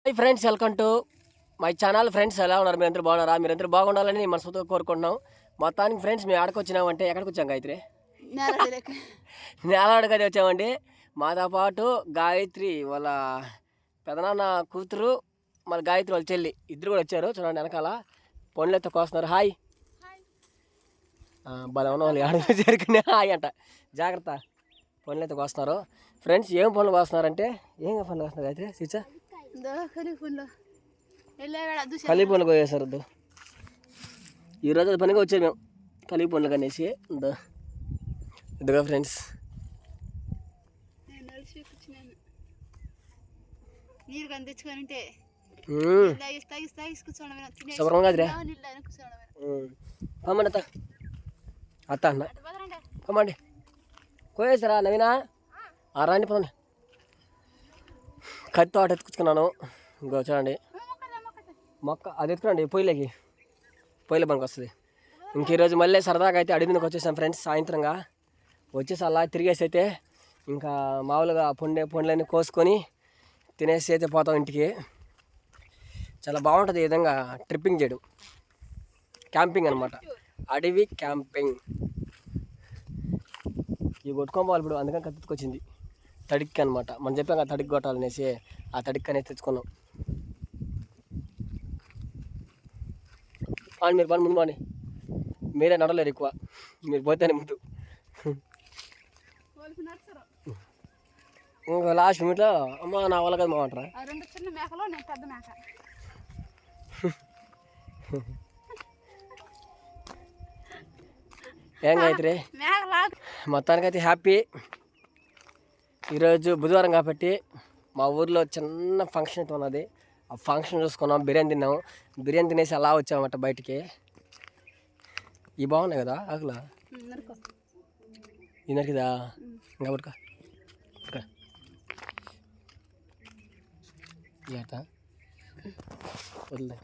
Hi friends, welcome to my channel. Friends ఎలా ఉన్నారు? మీరందరూ బాగున్నారా? మీరందరూ బాగుండాలని నేను మనసుతో కోరుకుంటున్నాం. మొత్తానికి ఫ్రెండ్స్ మేము ఆడకు వచ్చినామంటే ఎక్కడికి వచ్చాం గాయత్రి? నేలవాడకి అయితే వచ్చామండి. మాతో పాటు గాయత్రి వాళ్ళ పెదనాన్న కూతురు, మన గాయత్రి వాళ్ళ చెల్లి ఇద్దరు కూడా వచ్చారు. చూడండి వెనకాల పనులు అయితే కోస్తున్నారు. హాయ్ బలం ఉన్న వాళ్ళు ఆడ చేరుకునే హాయ్ అంట. జాగ్రత్త, పనులు అయితే కోస్తున్నారు. ఫ్రెండ్స్ ఏం పనులు కోస్తున్నారంటే ఏం పనులు కోస్తున్నారు గాయత్రి? సిచ్చా కలిగి పనులు పోయేసారు. ఈరోజు అది పనిగా వచ్చాము మేము కలిగి పనులు కనేసి. ఇదిగా ఫ్రెండ్స్ పమ్మండి అత్త అన్న పమ్మండి కోయేసారా నవీనా? రాండి పదండి. కత్తి ఆట ఎత్తుకున్నాను. ఇంకో చూడండి మొక్క అది ఎత్తుకురండి, పొయ్యిల బంక్ వస్తుంది. ఇంక ఈరోజు మళ్ళీ సరదాగా అయితే అడవి మీదకి వచ్చేసాం ఫ్రెండ్స్. సాయంత్రంగా వచ్చేసి అలా తిరిగేసి అయితే ఇంకా మామూలుగా పండ్లన్నీ కోసుకొని తినేసి అయితే పోతాం ఇంటికి. చాలా బాగుంటుంది ఈ విధంగా ట్రిప్పింగ్ చేయడం, క్యాంపింగ్ అనమాట, అడవి క్యాంపింగ్. ఇవి కొట్టుకోవాలి ఇప్పుడు, అందుకని కత్తికొచ్చింది తడిక్కి అనమాట. మనం చెప్పాం కదా తడికి కొట్టాలనేసి, ఆ తడిక్కి అనేది తెచ్చుకున్నాం. పాండి మీరు ముందు పాండి, మీరే నడలేరు ఎక్కువ, మీరు పోతేనే ముందు. ఇంకా లాస్ట్ మినిట్లో అమ్మ నా వాళ్ళ కదా మామంటారా? ఏం గాయత్రి? మొత్తానికైతే హ్యాపీ. ఈరోజు బుధవారం కాబట్టి మా ఊర్లో చిన్న ఫంక్షన్ అయితే ఉన్నది. ఆ ఫంక్షన్ చూసుకున్నాం, బిర్యానీ తిన్నాం. బిర్యానీ తినేసి అలా వచ్చామన్నమాట బయటికి. ఇవి బాగున్నాయి కదా ఆకులా? ఈ నరికిదా ఇంకా పట్టుకో వదిలే.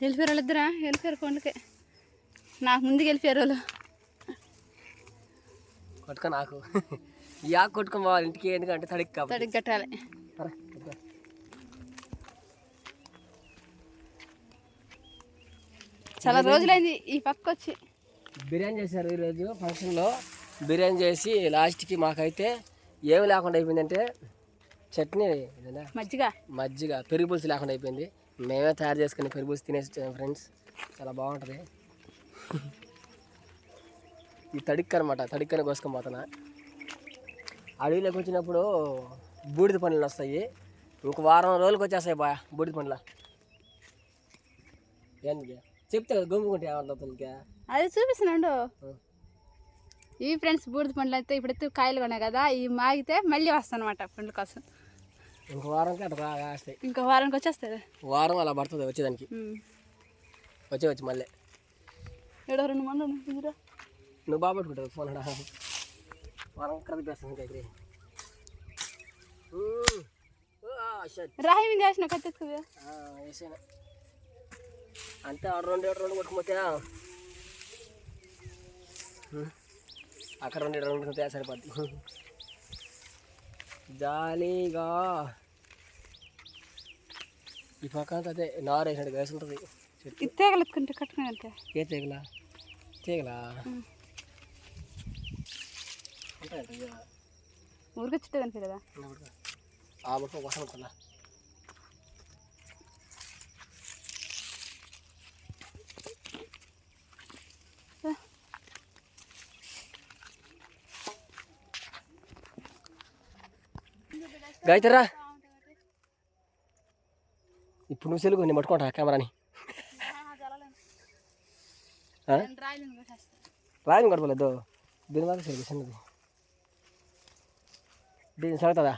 వెళ్ళిపోయారు వాళ్ళిద్దరా? వెళ్ళిపోయారు కొండకే, నాకు ముందుకు వెళ్ళిపోయారు వాళ్ళు. కొట్టుకో నాకు ఈ ఆకు కొట్టుకొని పోవాలి ఇంటికి, ఎందుకంటే తడికి కట్టాలి. చాలా రోజులైంది ఈ పక్క వచ్చి. బిర్యానీ చేశారు ఈరోజు ఫంక్షన్లో. బిర్యానీ చేసి లాస్ట్కి మాకైతే ఏమి లేకుండా అయిపోయిందంటే చట్నీ, మజ్జిగ, పెరుగు పులుసు లేకుండా అయిపోయింది. మేమే తయారు చేసుకుని పెరుగు పులుసు తినేసి వచ్చాము ఫ్రెండ్స్. చాలా బాగుంటుంది. ఈ తడిక్కి అనమాట, తడిక్కని కోసుకొని పోతున్నా. అడవిలోకి వచ్చినప్పుడు బూడిద పండ్లు వస్తాయి. ఇంక వారం రోజులకు వచ్చేస్తాయి బా బూడిద పండ్ల. ఏంటి చెప్తే కదా గుమ్ముకుంటే ఏమవుతుంది? అది చూపిస్తున్నాడు. ఈ ఫ్రెండ్స్ బూడిద పండ్లు అయితే ఇప్పుడైతే కాయలు కొన్నాయి కదా, ఇవి మాగితే మళ్ళీ వస్తాయి అనమాట పండ్ల కోసం. ఇంకో వారంకి అట్లా వస్తాయి. ఇంకో వారానికి వచ్చేస్తుంది. వారం అలా పడుతుంది వచ్చేదానికి. వచ్చి మళ్ళీ 2 మంది నువ్వు బాగా పట్టుకుంటావు ఫోన్ వారం కదిపేస్తాను అయితే. రాయి మీద వేసిన కత్తెత్తుకు వేసాను అంతే. 2 కొట్టుకుపోతే అక్కడ 2 కొట్టుకుంటే సరిపోద్ది. జాలీగా ఈ పక్క అంతా అదే నారు వేసినట్టు వేసి ఉంటుంది. తీగలు ఎత్తుకుంటే కట్టుకునే అంతే. ఏ తీగలా? ఊరికే చుట్టూ కనిపి కదా ఆ బట్ట కోసం ఉంటుందా? గాయత్రా ఇప్పుడు నువ్వు సెలుగు నేను పట్టుకుంటా కెమెరాని. రాయని గడపలేదు దీని వల్ల సెలుగు చిన్నది. దీన్ని సెలవుతుందా?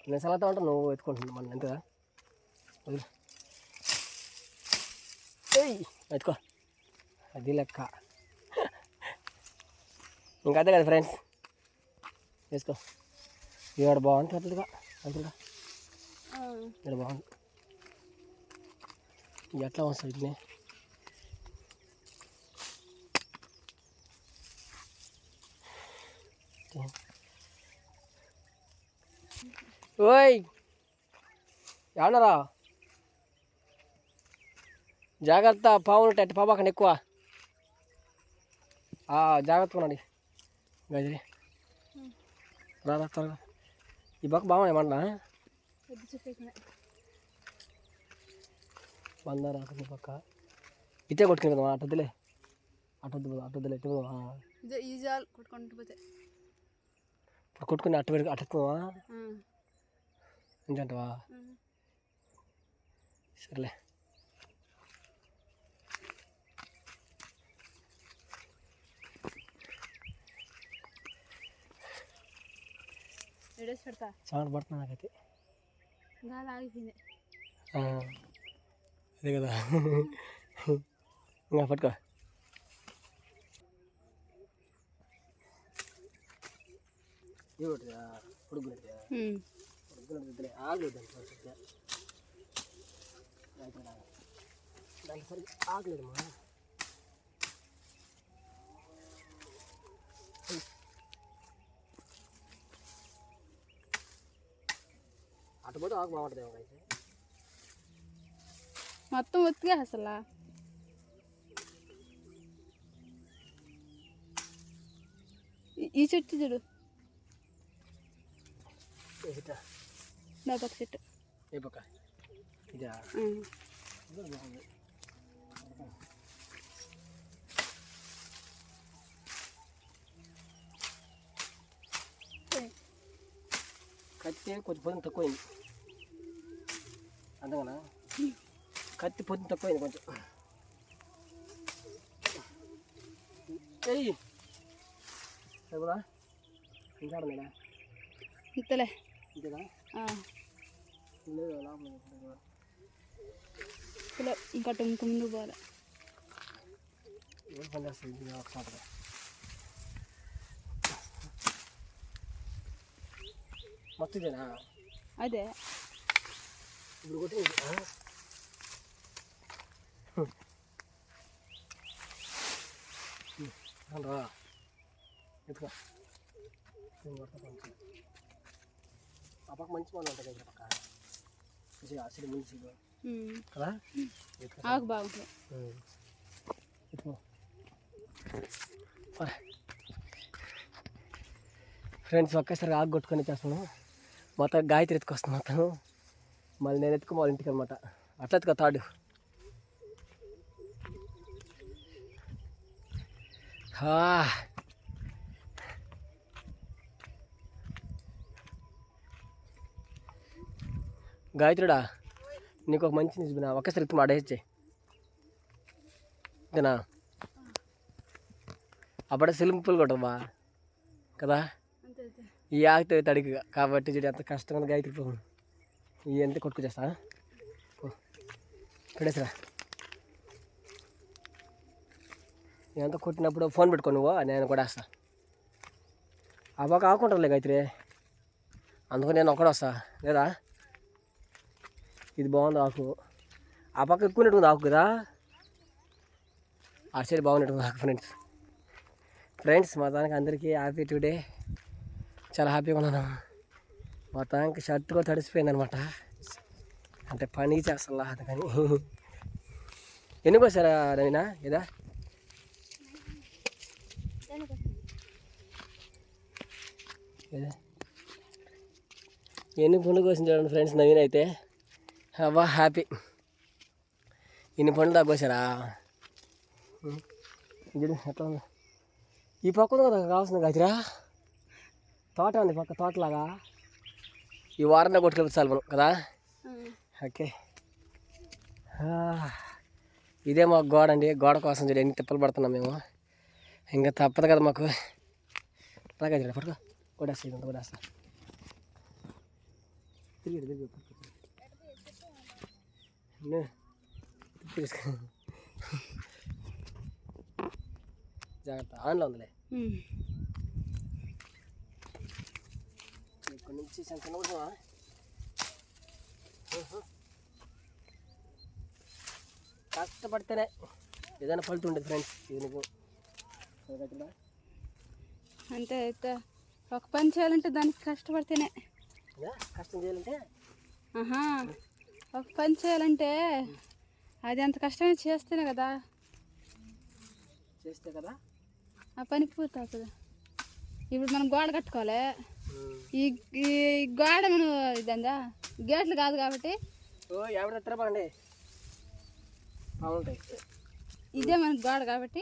నేను సెలవుతా ఉంటా, నువ్వు ఎత్తుకుంటున్నా మన ఎంతదా ఎత్తుకో. అది లెక్క. ఇంకా అదే కదా ఫ్రెండ్స్, వేసుకో. ఇక్కడ బాగుంది పెద్దదిగా అంతగా, ఇక్కడ బాగుంది. ఎట్లా వస్తుంది వీటిని ఓయ్ ఏమన్నారా జాగ్రత్త పావులు ఉంటాయి పాపాకండి ఎక్కువ జాగ్రత్తగా ఉండండి గజరి రాదా త్వరగా ఈ పక్క బాగున్నాయి ఏమన్నా వంద రాకుండా పక్క ఇటే కొట్టుకుని కదా అటొద్దులే అటొద్దులే ఇప్పుడు కొట్టుకుని అట్ట పెట్టి అట్టుకోవా ఇంకంటవా సర్లే సౌండ్ పడుతున్నా నాకైతే అదే కదా ఇంకా పట్టుకో పొడుగునట్టు ఆగలేదు దానికి సరిగ్గా ఆగలేదమ్మా అటుపోతే ఆకు బాగుంటుంది అయితే మొత్తం ఒత్తిగా అసలు ఈ చెట్టు చూడు నా పక్క చెట్టు ఏ పక్క ఇదా బాగుంది కత్తి కొంచెం పొద్దున తక్కువైంది అంతగానా కత్తి పొద్దున తక్కువైంది కొంచెం ఏయ్ సరిపోదా ఇంకా మేడా ఇంతలే ఇంతేదా ఇంకా ముందు పోలే ఏం పని చేస్తుంది ఒకసారి మొత్తం ఇదేనా అదే ఇప్పుడు కొట్టి రా ఎత్తుకో ఆ పక్క మంచి పనులు ఉంటాయి ఇక్కడ పక్క మంచిగా అసలు ముందు కదా ఆకు బాగుంటుంది ఎత్తుకో ఫ్రెండ్స్ ఒక్కసారి ఆకు కొట్టుకొని వచ్చేస్తాను మొత్తం గాయత్రి ఎత్తుకొస్తాను మొత్తం మళ్ళీ నేను ఎత్తుకో వాళ్ళ ఇంటికి అనమాట అట్లా ఎత్తుకో తాడు గాయత్రుడా నీకు ఒక మంచి నిజమేనా ఒక్కసారి ఎత్తు మాడేచ్చే అంతేనా అప్పుడే సింపుల్ కొట్టమ్మా కదా ఈ ఆగితే తడికి కాబట్టి చూడు ఎంత కష్టంగా గాయత్రి పో ఈ ఎంత కొట్టుకొచ్చేస్తా పెడేసరా ఎంత కొట్టినప్పుడు ఫోన్ పెట్టుకో నువ్వు నేను కూడా వేస్తా ఆ పక్క ఆకుంటారులే గాయత్రి అందుకని నేను ఒక్కడే వస్తా లేదా ఇది బాగుంది ఆకు ఆ పక్క ఎక్కువనట్టుంది ఆకు కదా ఆ సైడ్ బాగున్నట్టుంది ఆకు ఫ్రెండ్స్ మొత్తానికి అందరికీ హ్యాపీ టుడే చాలా హ్యాపీగా ఉన్నాను మొత్తానికి షర్ట్ కూడా తడిసిపోయింది అనమాట అంటే పని చేస్తా అందుకని ఎన్ని కోసారా నవీనా ఏదా ఎన్ని పండ్లు కోసింది చూడండి ఫ్రెండ్స్ నవీన్ అయితే అవ్వా హ్యాపీ ఇన్ని పండ్లు దాకా కోసారా ఇది ఎట్లా ఉంది ఈ పక్క ఉంది కదా కావాల్సింది గదిరా తోట ఉంది పక్క తోటలాగా ఈ వారంలో కొట్టుకెళ్తాను మనం కదా ఓకే ఇదే మాకు గోడ అండి గోడ కోసం చూడండి ఎన్ని తిప్పలు పడుతున్నాం మేము ఇంకా తప్పదు కదా మాకు అలాగే చూడండి పట్టుకో కొడేస్తా ఇదంతా కొడేస్తా తిరిగి తీసుకో జాగ్రత్త ఆన్లో ఉందిలే ఇక్కడ నుంచి కనబడుతున్నా కష్టపడితేనే ఏదైనా ఫలితం ఉండదు ఫ్రెండ్స్. ఇది నీకు అంతే అయితే ఒక పని చేయాలంటే దానికి కష్టపడితేనే. కష్టం చేయాలంటే ఒక పని చేయాలంటే అది అంత కష్టమే చేస్తేనే కదా ఆ పని పూర్తి అవుతుంది. ఇప్పుడు మనం గోడ కట్టుకోవాలి. ఈ గోడ మనం ఇదంగా గేట్లు కాదు కాబట్టి ఇదే మనకు గోడ కాబట్టి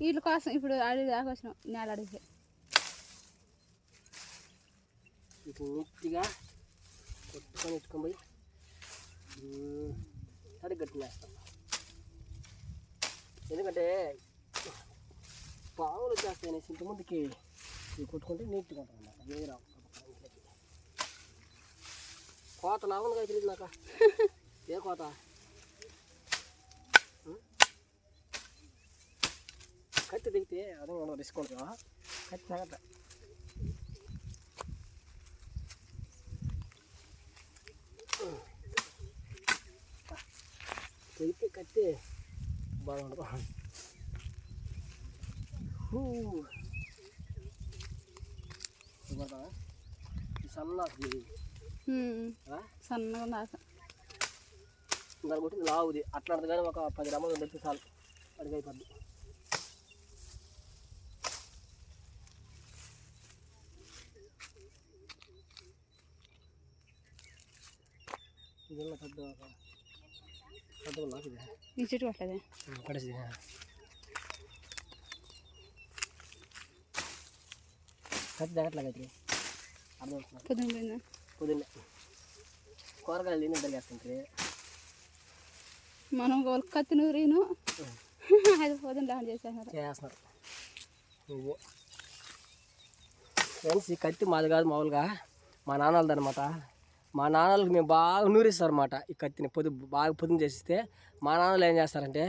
వీటి కోసం ఇప్పుడు అడిగి దాకా వచ్చినాం. నేల అడిగితే నీట్గా కొట్టుకొని ఎత్తుకొని పోయి తడి కట్టినేస్తాం. ఎందుకంటే పావులు వచ్చేస్తాయి అనేసి ఇంతకుముందుకి ఇవి కొట్టుకుంటే నీట్గా ఉంటుంది అన్నమాట. ఏ రావు ఇంట్లోకి కోత లావుగా తెలియదు నాక. ఏ కోత కత్తి దిగితే అదే మనం రిస్క్ ఉంటుందా? కత్తి తగట తెగితే కత్తి బాగుండదు. సన్నగా దాకా దాన్ని కొట్టి లావుది అట్లాంటిది కానీ ఒక 10 గ్రాములు పెడితే చాలు అడిగి అయిపోద్ది. ఇది పెద్ద నాకు ఇది ఈ చెట్టు పట్టలేదే పడేసి కత్తి తగ్గట్లాగైతే అర్థమవుతుంది. పొద్దున్నే కూరగాయలు తిని తరిగేస్తుంటే మనం వాళ్ళ కత్తి నూరిను అది పొద్దున్న చేస్తున్నారు. ఫ్రెండ్స్ ఈ కత్తి మాది కాదు, మామూలుగా మా నాన్నలది అనమాట. మా నాన్నలకు మేము బాగా నూరిస్తారు అనమాట. ఈ కత్తిని బాగా పొద్దున చేసిస్తే మా నాన్నలు ఏం చేస్తారంటే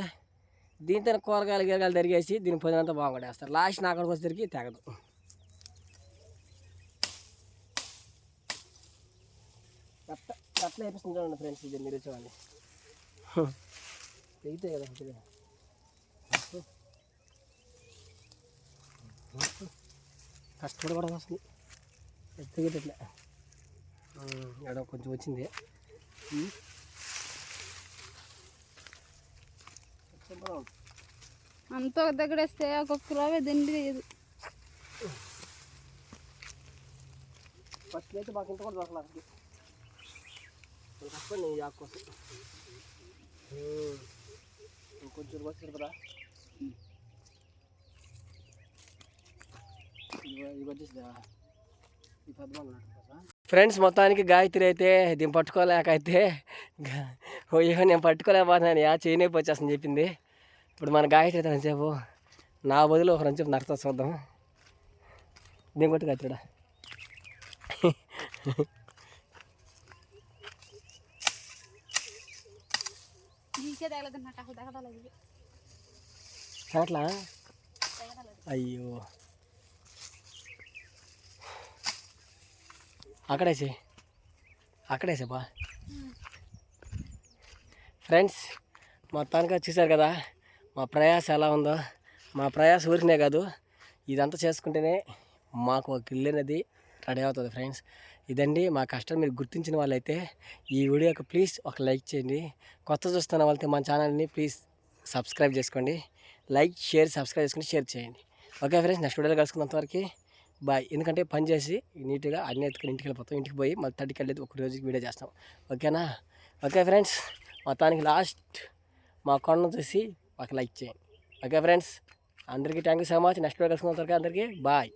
దీంతో కూరగాయలు తరిగేసి దీని పొద్దునంతా బాగుండేస్తారు. లాస్ట్ నా అక్కడికి వచ్చేసరికి తెగదు. అట్లా వేపిస్తుంది చూడండి ఫ్రెండ్స్. ఇది మీరు చూడండి తెగితే కదా కష్టపడి కూడా వస్తుంది. తెగేటట్లే ఎడ కొంచెం వచ్చింది. అంతా ఒక దగ్గర వేస్తే ఒక్కొక్క రవ్వ దిండి లేదు. ఫస్ట్ అయితే మాకు ఇంత కూడా దొరకలేదు. కష్టపడి నేను యాక్ కోసం ఇంకొంచెం వచ్చారు కదా. ఇవి వచ్చేసిందా ఈ పెద్ద ఫ్రెండ్స్. మొత్తానికి గాయత్రి అయితే దీన్ని పట్టుకోలేక అయితే నేను పట్టుకోలేకపోతున్నాను, చేయనైపు వచ్చేస్తుందని చెప్పింది. ఇప్పుడు మన గాయత్రి అయితే చెప్పు నా బదులు ఒక రంచి నడుస్తా చూద్దాం. దీని కొట్టు గాయత్రిడా. అట్లా అయ్యో అక్కడేసే బా. ఫ్రెండ్స్ మొత్తానికి చూసారు కదా మా ప్రయాస ఎలా ఉందో. మా ప్రయాస ఊరికనే కాదు, ఇదంతా చేసుకుంటేనే మాకు ఒక ఇల్లు అనేది రెడీ అవుతుంది ఫ్రెండ్స్. ఇదండి మా కష్టం. మీరు గుర్తించిన వాళ్ళైతే ఈ వీడియోకి ప్లీజ్ ఒక లైక్ చేయండి. కొత్త చూస్తున్న వాళ్ళైతే మన ఛానల్ని ప్లీజ్ సబ్స్క్రైబ్ చేసుకోండి. లైక్ షేర్ సబ్స్క్రైబ్ చేసుకుని షేర్ చేయండి. ఓకే ఫ్రెండ్స్, నెక్స్ట్ వీడియోలో కలుసుకున్నంతవరకు బాయ్. ఎందుకంటే పని చేసి నీట్గా అన్నీ ఎత్తుకుని ఇంటికి వెళ్ళిపోతాం. ఇంటికి పోయి మళ్ళీ 30కి వెళ్ళేది ఒక రోజుకి వీడియో చేస్తాం. ఓకేనా? ఓకే ఫ్రెండ్స్, మొత్తానికి లాస్ట్ మా కొండను చూసి ఒక లైక్ చేయండి. ఓకే ఫ్రెండ్స్, అందరికీ thank you so much. Next video కలుసుకున్నంతవరకు అందరికీ బాయ్.